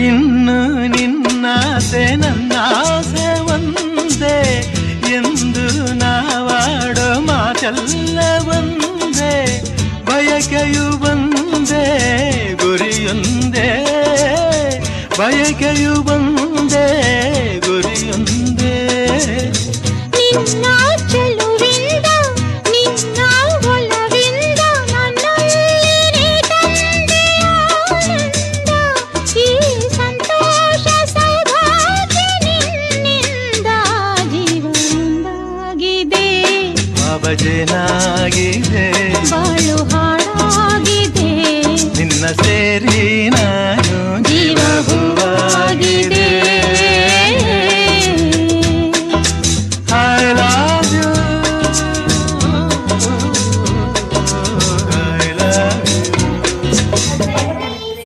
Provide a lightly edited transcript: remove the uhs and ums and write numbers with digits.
ಇನ್ನು ನಿನ್ನಾಸೆ ನನ್ನಾಸೆ ಒಂದೇ ಎಂದು ನಾವಾಡೋ ಮಾತೆಲ್ಲ ಒಂದೇ, ಬಯಕೆಯು ಒಂದೇ ಗುರಿಯೊಂದೇ, ಬಯಕೆಯು ಒಂದೇ ಗುರಿಯೊಂದೇ. ನಿನ್ನ ಚೆಲುವಿಂದ ನಿನ್ನ ಒಲವಿಂದ ನನ್ನಲ್ಲಿ ತಂದೆ ಆನಂದ, ಈ ಸಂತೋಷ ಸೌಭಾಗ್ಯ ನಿನ್ನಿಂದ ಜೀವನದಾಗಿದೆ, ಬಾಬಜೇನಾಗಿದೆ, ಬಾಳು ಹಾಡಾಗಿದೆ ನಿನ್ನ ಸೇರಿನ